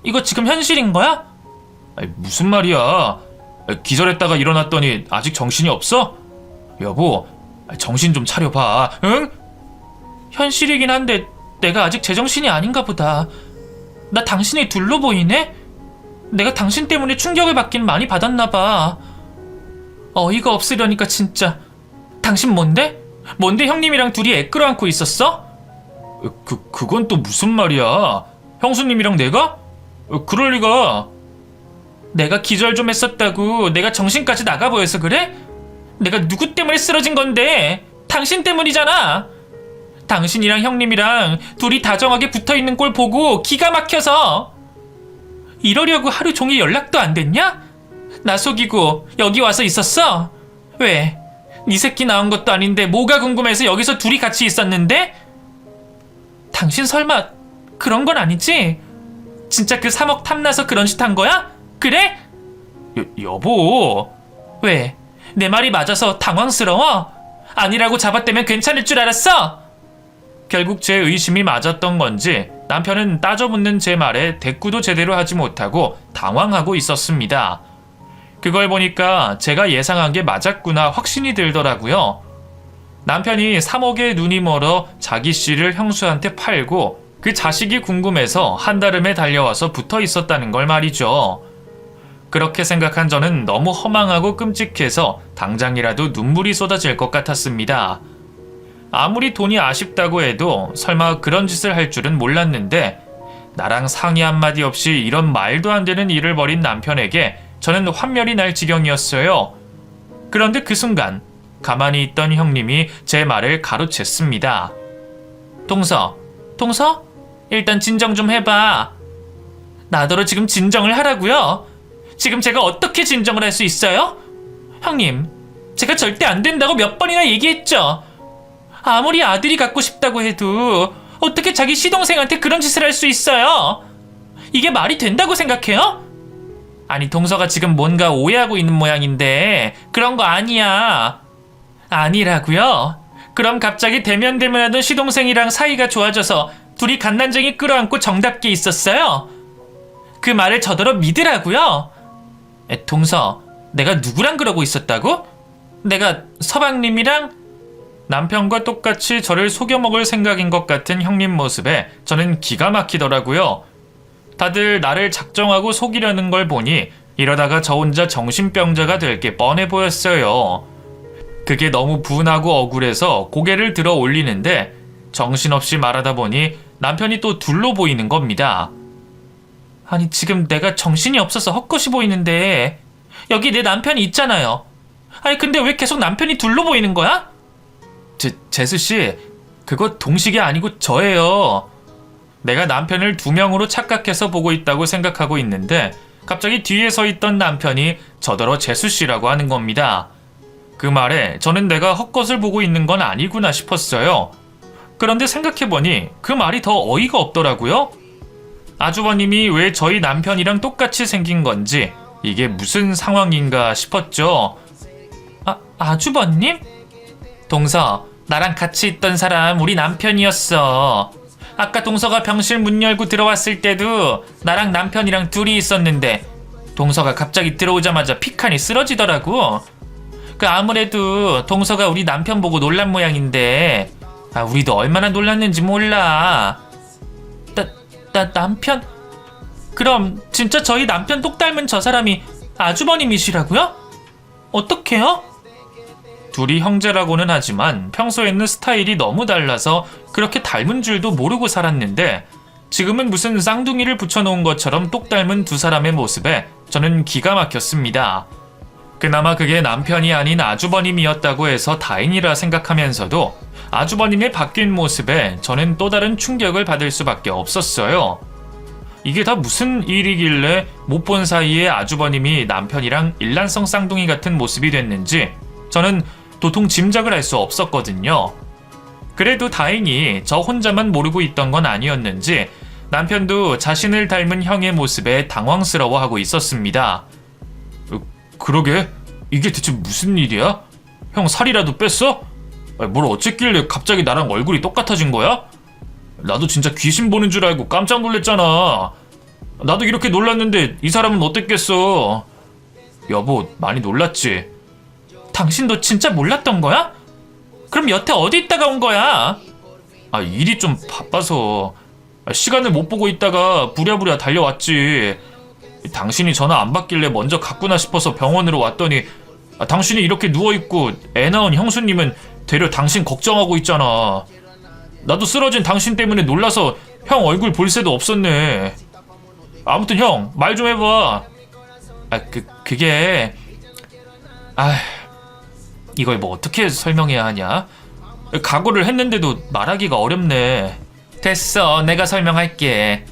이거 지금 현실인 거야? 아니, 무슨 말이야? 기절했다가 일어났더니 아직 정신이 없어? 여보, 정신 좀 차려봐, 응? 현실이긴 한데 내가 아직 제정신이 아닌가 보다. 나 당신이 둘로 보이네? 내가 당신 때문에 충격을 받긴 많이 받았나 봐. 어이가 없으려니까 진짜. 당신 뭔데? 뭔데 형님이랑 둘이 애 끌어안고 있었어? 그건 또 무슨 말이야? 형수님이랑 내가? 그럴 리가. 내가 기절 좀 했었다고 내가 정신까지 나가 보여서 그래? 내가 누구 때문에 쓰러진 건데? 당신 때문이잖아. 당신이랑 형님이랑 둘이 다정하게 붙어있는 꼴 보고 기가 막혀서. 이러려고 하루 종일 연락도 안 됐냐? 나 속이고 여기 와서 있었어? 왜? 네 새끼 나온 것도 아닌데 뭐가 궁금해서 여기서 둘이 같이 있었는데? 당신 설마 그런 건 아니지? 진짜 그 3억 탐나서 그런 짓 한 거야? 그래? 여보. 왜? 내 말이 맞아서 당황스러워? 아니라고 잡아떼면 괜찮을 줄 알았어? 결국 제 의심이 맞았던 건지 남편은 따져묻는 제 말에 대꾸도 제대로 하지 못하고 당황하고 있었습니다. 그걸 보니까 제가 예상한 게 맞았구나 확신이 들더라고요. 남편이 3억에 눈이 멀어 자기 씨를 형수한테 팔고 그 자식이 궁금해서 한달음에 달려와서 붙어 있었다는 걸 말이죠. 그렇게 생각한 저는 너무 허망하고 끔찍해서 당장이라도 눈물이 쏟아질 것 같았습니다. 아무리 돈이 아쉽다고 해도 설마 그런 짓을 할 줄은 몰랐는데 나랑 상의 한마디 없이 이런 말도 안 되는 일을 벌인 남편에게 저는 환멸이 날 지경이었어요. 그런데 그 순간 가만히 있던 형님이 제 말을 가로챘습니다. 동서, 일단 진정 좀 해봐. 나더러 지금 진정을 하라고요? 지금 제가 어떻게 진정을 할 수 있어요? 형님, 제가 절대 안 된다고 몇 번이나 얘기했죠. 아무리 아들이 갖고 싶다고 해도 어떻게 자기 시동생한테 그런 짓을 할 수 있어요? 이게 말이 된다고 생각해요? 아니, 동서가 지금 뭔가 오해하고 있는 모양인데 그런 거 아니야. 아니라고요? 그럼 갑자기 대면대면하던 시동생이랑 사이가 좋아져서 둘이 갓난쟁이 끌어안고 정답게 있었어요? 그 말을 저더러 믿으라고요? 동서, 내가 누구랑 그러고 있었다고? 내가 서방님이랑? 남편과 똑같이 저를 속여먹을 생각인 것 같은 형님 모습에 저는 기가 막히더라고요. 다들 나를 작정하고 속이려는 걸 보니 이러다가 저 혼자 정신병자가 될 게 뻔해 보였어요. 그게 너무 분하고 억울해서 고개를 들어 올리는데 정신없이 말하다 보니 남편이 또 둘로 보이는 겁니다. 아니, 지금 내가 정신이 없어서 헛것이 보이는데 여기 내 남편이 있잖아요. 아니, 근데 왜 계속 남편이 둘로 보이는 거야? 제수씨, 그거 동식이 아니고 저예요. 내가 남편을 2명으로 착각해서 보고 있다고 생각하고 있는데 갑자기 뒤에 서 있던 남편이 저더러 제수씨라고 하는 겁니다. 그 말에 저는 내가 헛것을 보고 있는 건 아니구나 싶었어요. 그런데 생각해보니 그 말이 더 어이가 없더라고요. 아주버님이 왜 저희 남편이랑 똑같이 생긴 건지 이게 무슨 상황인가 싶었죠. 아주버님? 동서, 나랑 같이 있던 사람 우리 남편이었어. 아까 동서가 병실 문 열고 들어왔을 때도 나랑 남편이랑 둘이 있었는데 동서가 갑자기 들어오자마자 피칸이 쓰러지더라고. 아무래도 동서가 우리 남편 보고 놀란 모양인데 우리도 얼마나 놀랐는지 몰라. 남편? 그럼 진짜 저희 남편 똑 닮은 저 사람이 아주버님이시라고요? 어떡해요? 둘이 형제라고는 하지만 평소에는 스타일이 너무 달라서 그렇게 닮은 줄도 모르고 살았는데 지금은 무슨 쌍둥이를 붙여놓은 것처럼 똑 닮은 두 사람의 모습에 저는 기가 막혔습니다. 그나마 그게 남편이 아닌 아주버님이었다고 해서 다행이라 생각하면서도 아주버님의 바뀐 모습에 저는 또 다른 충격을 받을 수밖에 없었어요. 이게 다 무슨 일이길래 못 본 사이에 아주버님이 남편이랑 일란성 쌍둥이 같은 모습이 됐는지 저는 도통 짐작을 할 수 없었거든요. 그래도 다행히 저 혼자만 모르고 있던 건 아니었는지 남편도 자신을 닮은 형의 모습에 당황스러워하고 있었습니다. 그러게, 이게 대체 무슨 일이야? 형 살이라도 뺐어? 뭘 어쨌길래 갑자기 나랑 얼굴이 똑같아진 거야? 나도 진짜 귀신 보는 줄 알고 깜짝 놀랐잖아. 나도 이렇게 놀랐는데 이 사람은 어땠겠어? 여보, 많이 놀랐지? 당신도 진짜 몰랐던 거야? 그럼 여태 어디 있다가 온 거야? 일이 좀 바빠서 시간을 못 보고 있다가 부랴부랴 달려왔지. 당신이 전화 안 받길래 먼저 갔구나 싶어서 병원으로 왔더니 당신이 이렇게 누워있고 애 낳은 형수님은 되려 당신 걱정하고 있잖아. 나도 쓰러진 당신 때문에 놀라서 형 얼굴 볼 새도 없었네. 아무튼 형, 말 좀 해봐. 그게... 이걸 뭐 어떻게 설명해야 하냐? 각오를 했는데도 말하기가 어렵네. 됐어, 내가 설명할게.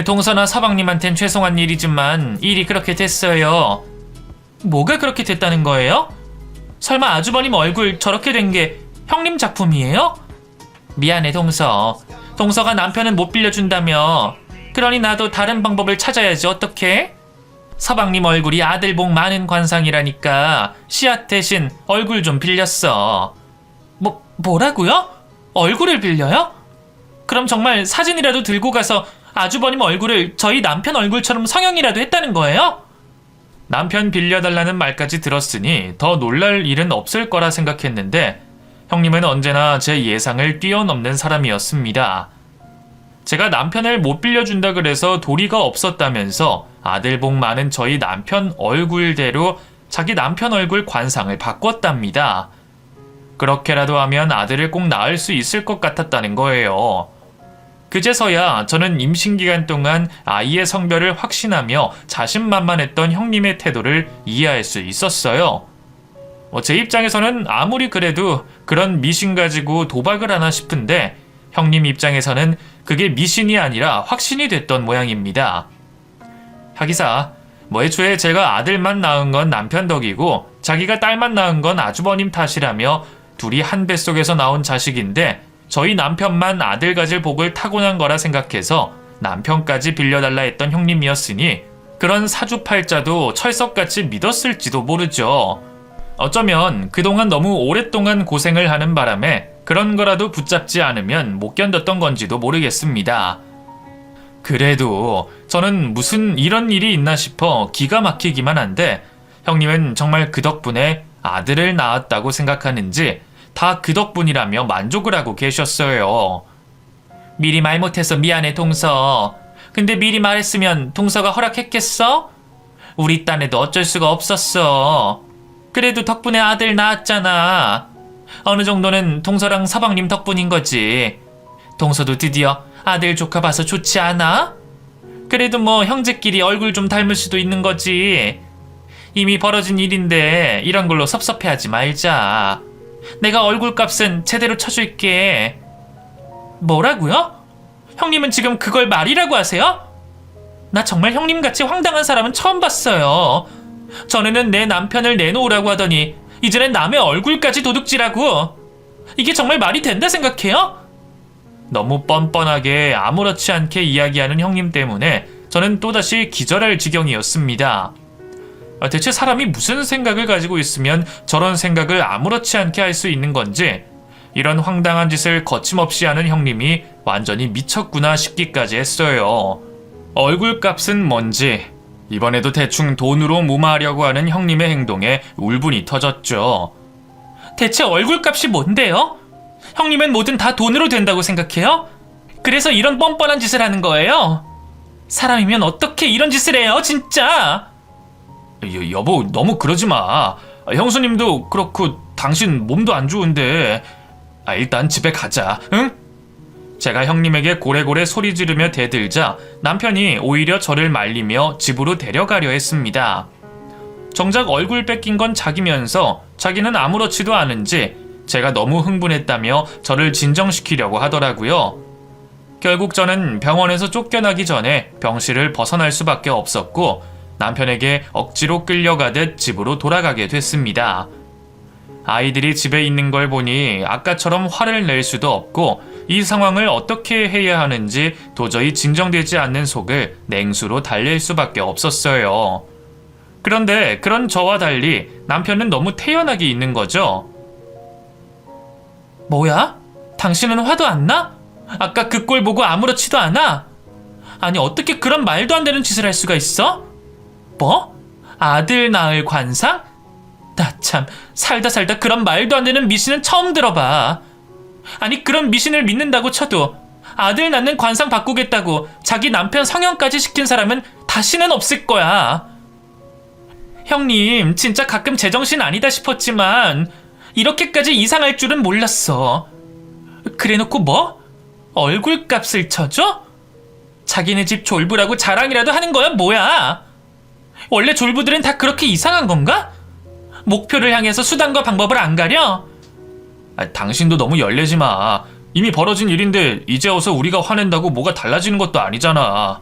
동서나 서방님한텐 죄송한 일이지만 일이 그렇게 됐어요. 뭐가 그렇게 됐다는 거예요? 설마 아주버님 얼굴 저렇게 된 게 형님 작품이에요? 미안해 동서. 동서가 남편은 못 빌려준다며. 그러니 나도 다른 방법을 찾아야지. 어떡해? 서방님 얼굴이 아들 복 많은 관상이라니까 씨앗 대신 얼굴 좀 빌렸어. 뭐라고요? 얼굴을 빌려요? 그럼 정말 사진이라도 들고 가서 아주버님 얼굴을 저희 남편 얼굴처럼 성형이라도 했다는 거예요? 남편 빌려달라는 말까지 들었으니 더 놀랄 일은 없을 거라 생각했는데 형님은 언제나 제 예상을 뛰어넘는 사람이었습니다. 제가 남편을 못 빌려준다 그래서 도리가 없었다면서 아들 복 많은 저희 남편 얼굴대로 자기 남편 얼굴 관상을 바꿨답니다. 그렇게라도 하면 아들을 꼭 낳을 수 있을 것 같았다는 거예요. 그제서야 저는 임신 기간 동안 아이의 성별을 확신하며 자신만만했던 형님의 태도를 이해할 수 있었어요. 제 입장에서는 아무리 그래도 그런 미신 가지고 도박을 하나 싶은데 형님 입장에서는 그게 미신이 아니라 확신이 됐던 모양입니다. 하기사 애초에 제가 아들만 낳은 건 남편 덕이고 자기가 딸만 낳은 건 아주버님 탓이라며 둘이 한 뱃속에서 나온 자식인데 저희 남편만 아들 가질 복을 타고난 거라 생각해서 남편까지 빌려달라 했던 형님이었으니 그런 사주팔자도 철석같이 믿었을지도 모르죠. 어쩌면 그동안 너무 오랫동안 고생을 하는 바람에 그런 거라도 붙잡지 않으면 못 견뎠던 건지도 모르겠습니다. 그래도 저는 무슨 이런 일이 있나 싶어 기가 막히기만 한데 형님은 정말 그 덕분에 아들을 낳았다고 생각하는지 다 그 덕분이라며 만족을 하고 계셨어요. 미리 말 못해서 미안해 동서. 근데 미리 말했으면 동서가 허락했겠어? 우리 딴에도 어쩔 수가 없었어. 그래도 덕분에 아들 낳았잖아. 어느 정도는 동서랑 서방님 덕분인 거지. 동서도 드디어 아들 조카 봐서 좋지 않아? 그래도 형제끼리 얼굴 좀 닮을 수도 있는 거지. 이미 벌어진 일인데 이런 걸로 섭섭해하지 말자. 내가 얼굴값은 제대로 쳐줄게. 뭐라고요? 형님은 지금 그걸 말이라고 하세요? 나 정말 형님같이 황당한 사람은 처음 봤어요. 전에는 내 남편을 내놓으라고 하더니 이제는 남의 얼굴까지 도둑질하고. 이게 정말 말이 된다 생각해요? 너무 뻔뻔하게 아무렇지 않게 이야기하는 형님 때문에 저는 또다시 기절할 지경이었습니다. 대체 사람이 무슨 생각을 가지고 있으면 저런 생각을 아무렇지 않게 할 수 있는 건지 이런 황당한 짓을 거침없이 하는 형님이 완전히 미쳤구나 싶기까지 했어요. 얼굴값은 뭔지 이번에도 대충 돈으로 무마하려고 하는 형님의 행동에 울분이 터졌죠. 대체 얼굴값이 뭔데요? 형님은 뭐든 다 돈으로 된다고 생각해요? 그래서 이런 뻔뻔한 짓을 하는 거예요? 사람이면 어떻게 이런 짓을 해요, 진짜? 여보, 너무 그러지 마. 형수님도 그렇고 당신 몸도 안 좋은데 일단 집에 가자, 응? 제가 형님에게 고래고래 소리 지르며 대들자 남편이 오히려 저를 말리며 집으로 데려가려 했습니다. 정작 얼굴 뺏긴 건 자기면서 자기는 아무렇지도 않은지 제가 너무 흥분했다며 저를 진정시키려고 하더라고요. 결국 저는 병원에서 쫓겨나기 전에 병실을 벗어날 수밖에 없었고 남편에게 억지로 끌려가듯 집으로 돌아가게 됐습니다. 아이들이 집에 있는 걸 보니 아까처럼 화를 낼 수도 없고 이 상황을 어떻게 해야 하는지 도저히 진정되지 않는 속을 냉수로 달랠 수밖에 없었어요. 그런데 그런 저와 달리 남편은 너무 태연하게 있는 거죠. 뭐야? 당신은 화도 안 나? 아까 그 꼴 보고 아무렇지도 않아? 아니 어떻게 그런 말도 안 되는 짓을 할 수가 있어? 뭐? 아들 낳을 관상? 나 참 살다 살다 그런 말도 안 되는 미신은 처음 들어봐. 아니 그런 미신을 믿는다고 쳐도 아들 낳는 관상 바꾸겠다고 자기 남편 성형까지 시킨 사람은 다시는 없을 거야. 형님 진짜 가끔 제정신 아니다 싶었지만 이렇게까지 이상할 줄은 몰랐어. 그래놓고 뭐? 얼굴값을 쳐줘? 자기네 집 졸부라고 자랑이라도 하는 거야 뭐야? 원래 졸부들은 다 그렇게 이상한 건가? 목표를 향해서 수단과 방법을 안 가려? 당신도 너무 열내지 마. 이미 벌어진 일인데 이제 와서 우리가 화낸다고 뭐가 달라지는 것도 아니잖아.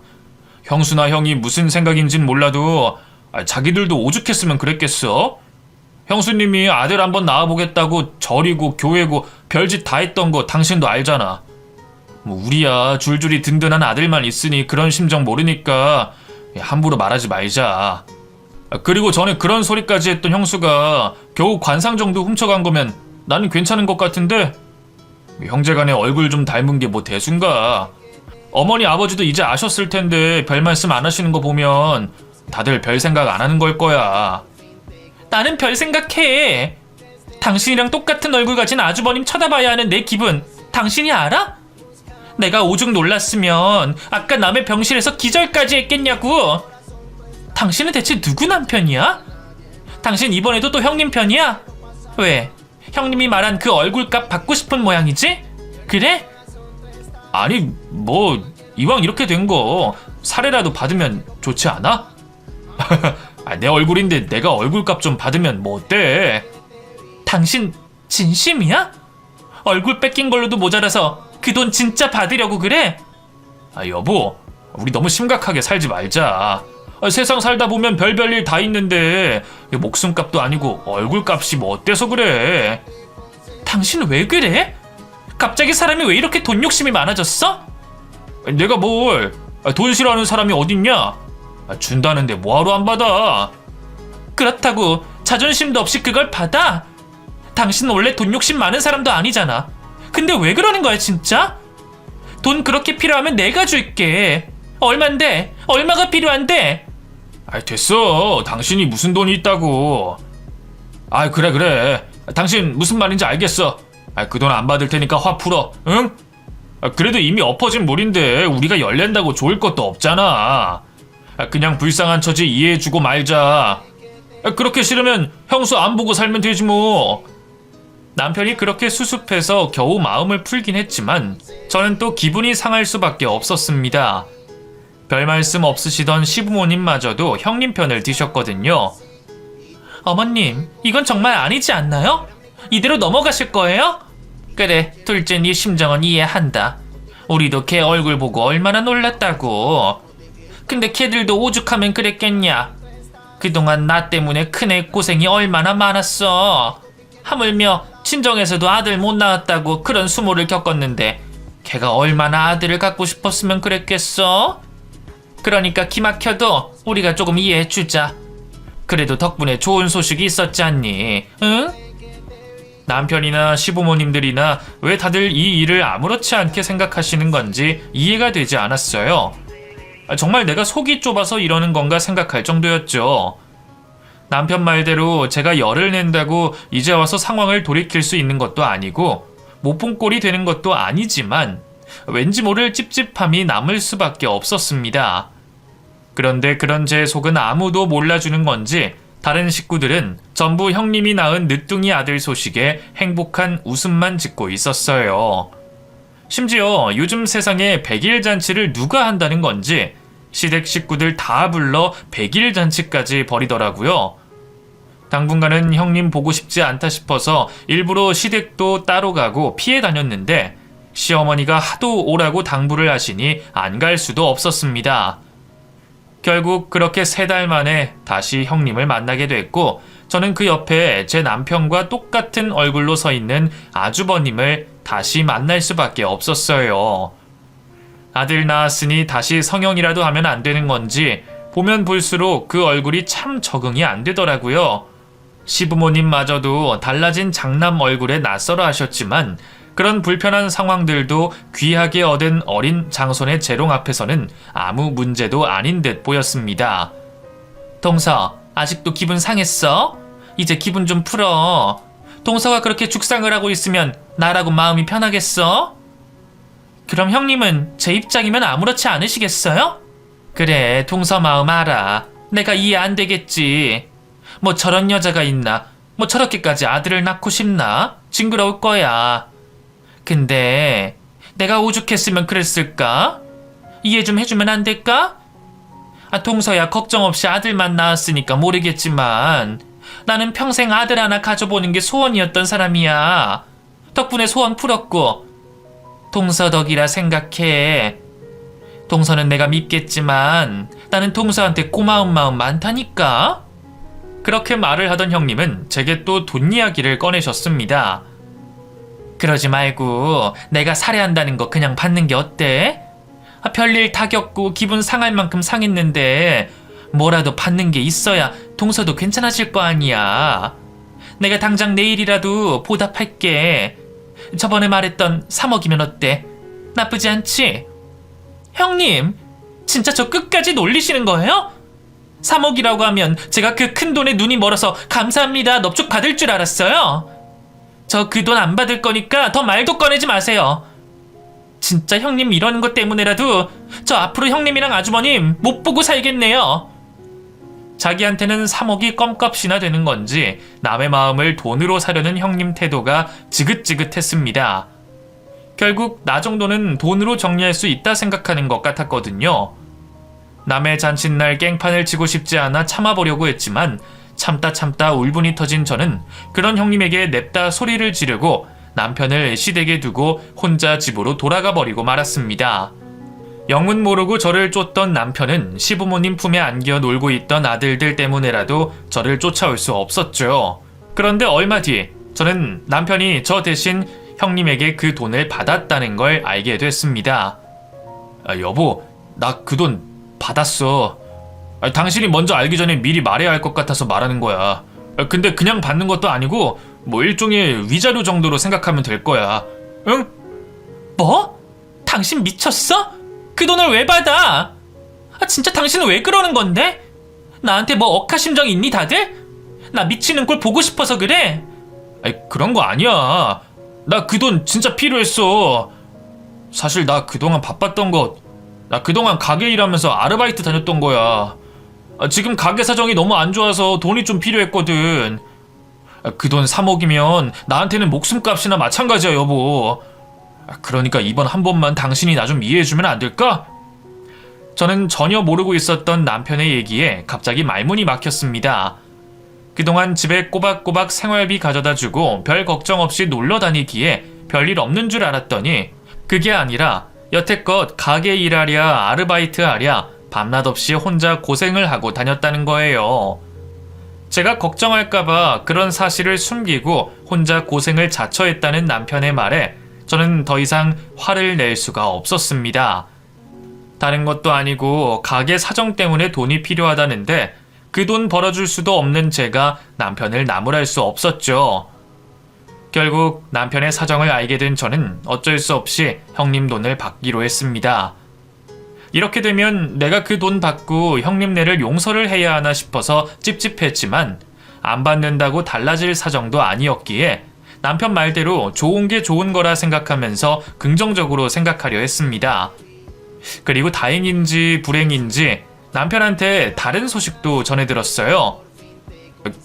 형수나 형이 무슨 생각인진 몰라도 자기들도 오죽했으면 그랬겠어? 형수님이 아들 한번 낳아보겠다고 절이고 교회고 별짓 다 했던 거 당신도 알잖아. 뭐 우리야 줄줄이 든든한 아들만 있으니 그런 심정 모르니까 함부로 말하지 말자. 그리고 전에 그런 소리까지 했던 형수가 겨우 관상 정도 훔쳐간 거면 나는 괜찮은 것 같은데 형제간에 얼굴 좀 닮은 게 뭐 대수인가. 어머니 아버지도 이제 아셨을 텐데 별 말씀 안 하시는 거 보면 다들 별 생각 안 하는 걸 거야. 나는 별 생각해. 당신이랑 똑같은 얼굴 가진 아주버님 쳐다봐야 하는 내 기분 당신이 알아? 내가 오죽 놀랐으면 아까 남의 병실에서 기절까지 했겠냐고. 당신은 대체 누구 남편이야? 당신 이번에도 또 형님 편이야? 왜? 형님이 말한 그 얼굴값 받고 싶은 모양이지? 그래? 아니 뭐 이왕 이렇게 된 거 살해라도 받으면 좋지 않아? 내 얼굴인데 내가 얼굴값 좀 받으면 뭐 어때? 당신 진심이야? 얼굴 뺏긴 걸로도 모자라서 그 돈 진짜 받으려고 그래? 여보, 우리 너무 심각하게 살지 말자. 세상 살다 보면 별별 일 다 있는데 목숨값도 아니고 얼굴값이 뭐 어때서 그래? 당신 왜 그래? 갑자기 사람이 왜 이렇게 돈 욕심이 많아졌어? 내가 뭘? 돈 싫어하는 사람이 어딨냐? 준다는데 뭐하러 안 받아? 그렇다고 자존심도 없이 그걸 받아? 당신 원래 돈 욕심 많은 사람도 아니잖아. 근데 왜 그러는 거야 진짜? 돈 그렇게 필요하면 내가 줄게. 얼만데? 얼마가 필요한데? 됐어. 당신이 무슨 돈이 있다고. 그래. 당신 무슨 말인지 알겠어. 그 돈 안 받을 테니까 화 풀어. 응? 그래도 이미 엎어진 물인데 우리가 열낸다고 좋을 것도 없잖아. 그냥 불쌍한 처지 이해해주고 말자. 그렇게 싫으면 형수 안 보고 살면 되지 뭐. 남편이 그렇게 수습해서 겨우 마음을 풀긴 했지만 저는 또 기분이 상할 수밖에 없었습니다. 별 말씀 없으시던 시부모님마저도 형님 편을 드셨거든요. 어머님, 이건 정말 아니지 않나요? 이대로 넘어가실 거예요? 그래, 둘째 네 심정은 이해한다. 우리도 걔 얼굴 보고 얼마나 놀랐다고. 근데 걔들도 오죽하면 그랬겠냐. 그동안 나 때문에 큰애 고생이 얼마나 많았어. 하물며 친정에서도 아들 못 낳았다고 그런 수모를 겪었는데 걔가 얼마나 아들을 갖고 싶었으면 그랬겠어? 그러니까 기막혀도 우리가 조금 이해해주자. 그래도 덕분에 좋은 소식이 있었지 않니? 응? 남편이나 시부모님들이나 왜 다들 이 일을 아무렇지 않게 생각하시는 건지 이해가 되지 않았어요. 정말 내가 속이 좁아서 이러는 건가 생각할 정도였죠. 남편 말대로 제가 열을 낸다고 이제 와서 상황을 돌이킬 수 있는 것도 아니고 못 본 꼴이 되는 것도 아니지만 왠지 모를 찝찝함이 남을 수밖에 없었습니다. 그런데 그런 제 속은 아무도 몰라주는 건지 다른 식구들은 전부 형님이 낳은 늦둥이 아들 소식에 행복한 웃음만 짓고 있었어요. 심지어 요즘 세상에 100일 잔치를 누가 한다는 건지 시댁 식구들 다 불러 100일 잔치까지 벌이더라고요. 당분간은 형님 보고 싶지 않다 싶어서 일부러 시댁도 따로 가고 피해 다녔는데 시어머니가 하도 오라고 당부를 하시니 안 갈 수도 없었습니다. 결국 그렇게 3달 만에 다시 형님을 만나게 됐고 저는 그 옆에 제 남편과 똑같은 얼굴로 서 있는 아주버님을 다시 만날 수밖에 없었어요. 아들 낳았으니 다시 성형이라도 하면 안 되는 건지 보면 볼수록 그 얼굴이 참 적응이 안 되더라고요. 시부모님마저도 달라진 장남 얼굴에 낯설어 하셨지만 그런 불편한 상황들도 귀하게 얻은 어린 장손의 재롱 앞에서는 아무 문제도 아닌 듯 보였습니다. 동서, 아직도 기분 상했어? 이제 기분 좀 풀어. 동서가 그렇게 죽상을 하고 있으면 나라고 마음이 편하겠어? 그럼 형님은 제 입장이면 아무렇지 않으시겠어요? 그래, 동서 마음 알아. 내가 이해 안 되겠지. 뭐 저런 여자가 있나? 뭐 저렇게까지 아들을 낳고 싶나? 징그러울 거야. 근데 내가 오죽했으면 그랬을까? 이해 좀 해주면 안 될까? 동서야, 걱정 없이 아들만 낳았으니까 모르겠지만 나는 평생 아들 하나 가져보는 게 소원이었던 사람이야. 덕분에 소원 풀었고 동서 덕이라 생각해. 동서는 내가 밉겠지만 나는 동서한테 고마운 마음 많다니까. 그렇게 말을 하던 형님은 제게 또 돈 이야기를 꺼내셨습니다. 그러지 말고 내가 살해한다는 거 그냥 받는 게 어때? 별일 다 겪고 기분 상할 만큼 상했는데 뭐라도 받는 게 있어야 동서도 괜찮아질 거 아니야. 내가 당장 내일이라도 보답할게. 저번에 말했던 3억이면 어때? 나쁘지 않지? 형님, 진짜 저 끝까지 놀리시는 거예요? 3억이라고 하면 제가 그 큰 돈에 눈이 멀어서 감사합니다 넙죽 받을 줄 알았어요. 저 그 돈 안 받을 거니까 더 말도 꺼내지 마세요. 진짜 형님 이러는 것 때문에라도 저 앞으로 형님이랑 아주머님 못 보고 살겠네요. 자기한테는 3억이 껌값이나 되는 건지 남의 마음을 돈으로 사려는 형님 태도가 지긋지긋했습니다. 결국 나 정도는 돈으로 정리할 수 있다 생각하는 것 같았거든요. 남의 잔칫날 깽판을 치고 싶지 않아 참아보려고 했지만 참다 울분이 터진 저는 그런 형님에게 냅다 소리를 지르고 남편을 시댁에 두고 혼자 집으로 돌아가 버리고 말았습니다. 영문 모르고 저를 쫓던 남편은 시부모님 품에 안겨 놀고 있던 아들들 때문에라도 저를 쫓아올 수 없었죠. 그런데 얼마 뒤 저는 남편이 저 대신 형님에게 그 돈을 받았다는 걸 알게 됐습니다. 여보, 나 그 돈 받았어. 당신이 먼저 알기 전에 미리 말해야 할 것 같아서 말하는 거야. 근데 그냥 받는 것도 아니고 뭐 일종의 위자료 정도로 생각하면 될 거야. 응? 뭐? 당신 미쳤어? 그 돈을 왜 받아? 진짜 당신은 왜 그러는 건데? 나한테 뭐 억하심정 있니 다들? 나 미치는 꼴 보고 싶어서 그래? 그런 거 아니야. 나 그 돈 진짜 필요했어. 사실 나 그동안 바빴던 나 그동안 가게 일하면서 아르바이트 다녔던 거야. 지금 가게 사정이 너무 안 좋아서 돈이 좀 필요했거든. 그 돈 3억이면 나한테는 목숨값이나 마찬가지야, 여보. 그러니까 이번 한 번만 당신이 나 좀 이해해주면 안 될까? 저는 전혀 모르고 있었던 남편의 얘기에 갑자기 말문이 막혔습니다. 그동안 집에 꼬박꼬박 생활비 가져다주고 별 걱정 없이 놀러 다니기에 별일 없는 줄 알았더니 그게 아니라 여태껏 가게 일하랴 아르바이트 하랴 밤낮 없이 혼자 고생을 하고 다녔다는 거예요. 제가 걱정할까봐 그런 사실을 숨기고 혼자 고생을 자처했다는 남편의 말에 저는 더 이상 화를 낼 수가 없었습니다. 다른 것도 아니고 가게 사정 때문에 돈이 필요하다는데 그 돈 벌어줄 수도 없는 제가 남편을 나무랄 수 없었죠. 결국 남편의 사정을 알게 된 저는 어쩔 수 없이 형님 돈을 받기로 했습니다. 이렇게 되면 내가 그 돈 받고 형님네를 용서를 해야 하나 싶어서 찝찝했지만 안 받는다고 달라질 사정도 아니었기에 남편 말대로 좋은 게 좋은 거라 생각하면서 긍정적으로 생각하려 했습니다. 그리고 다행인지 불행인지 남편한테 다른 소식도 전해들었어요.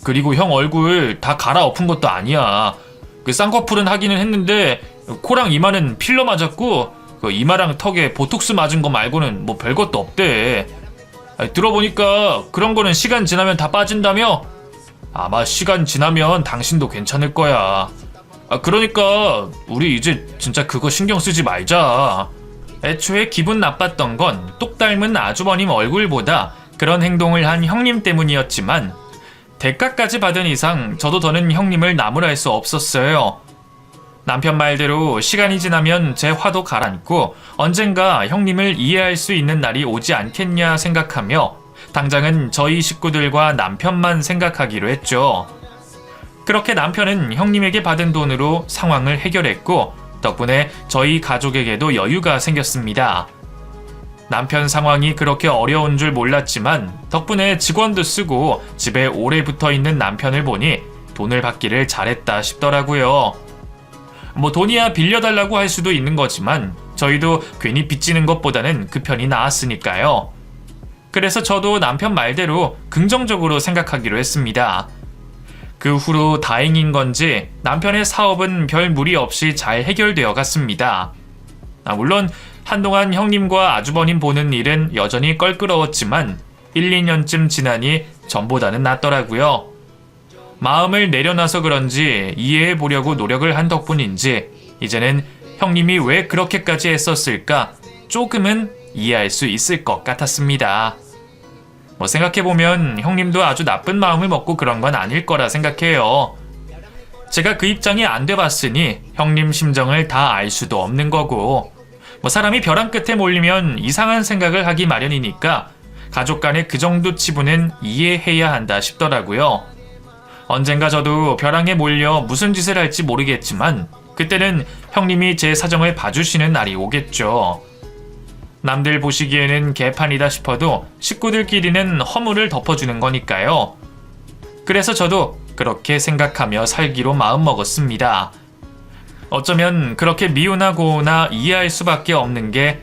그리고 형 얼굴 다 갈아엎은 것도 아니야. 그 쌍꺼풀은 하기는 했는데 코랑 이마는 필러 맞았고 그 이마랑 턱에 보톡스 맞은 거 말고는 뭐 별것도 없대. 들어보니까 그런 거는 시간 지나면 다 빠진다며? 아마 시간 지나면 당신도 괜찮을 거야. 그러니까 우리 이제 진짜 그거 신경 쓰지 말자. 애초에 기분 나빴던 건 똑 닮은 아주버님 얼굴보다 그런 행동을 한 형님 때문이었지만 대가까지 받은 이상 저도 더는 형님을 나무랄 수 없었어요. 남편 말대로 시간이 지나면 제 화도 가라앉고 언젠가 형님을 이해할 수 있는 날이 오지 않겠냐 생각하며 당장은 저희 식구들과 남편만 생각하기로 했죠. 그렇게 남편은 형님에게 받은 돈으로 상황을 해결했고 덕분에 저희 가족에게도 여유가 생겼습니다. 남편 상황이 그렇게 어려운 줄 몰랐지만 덕분에 직원도 쓰고 집에 오래 붙어 있는 남편을 보니 돈을 받기를 잘했다 싶더라고요. 뭐 돈이야 빌려달라고 할 수도 있는 거지만 저희도 괜히 빚지는 것보다는 그 편이 나았으니까요. 그래서 저도 남편 말대로 긍정적으로 생각하기로 했습니다. 그 후로 다행인 건지 남편의 사업은 별 무리 없이 잘 해결되어 갔습니다. 물론 한동안 형님과 아주버님 보는 일은 여전히 껄끄러웠지만 1, 2년쯤 지나니 전보다는 낫더라고요. 마음을 내려놔서 그런지 이해해 보려고 노력을 한 덕분인지 이제는 형님이 왜 그렇게까지 했었을까 조금은 이해할 수 있을 것 같았습니다. 생각해보면 형님도 아주 나쁜 마음을 먹고 그런 건 아닐 거라 생각해요. 제가 그 입장이 안 돼봤으니 형님 심정을 다 알 수도 없는 거고 사람이 벼랑 끝에 몰리면 이상한 생각을 하기 마련이니까 가족 간의 그 정도 치부는 이해해야 한다 싶더라고요. 언젠가 저도 벼랑에 몰려 무슨 짓을 할지 모르겠지만 그때는 형님이 제 사정을 봐주시는 날이 오겠죠. 남들 보시기에는 개판이다 싶어도 식구들끼리는 허물을 덮어주는 거니까요. 그래서 저도 그렇게 생각하며 살기로 마음먹었습니다. 어쩌면 그렇게 미우나 고우나 이해할 수밖에 없는 게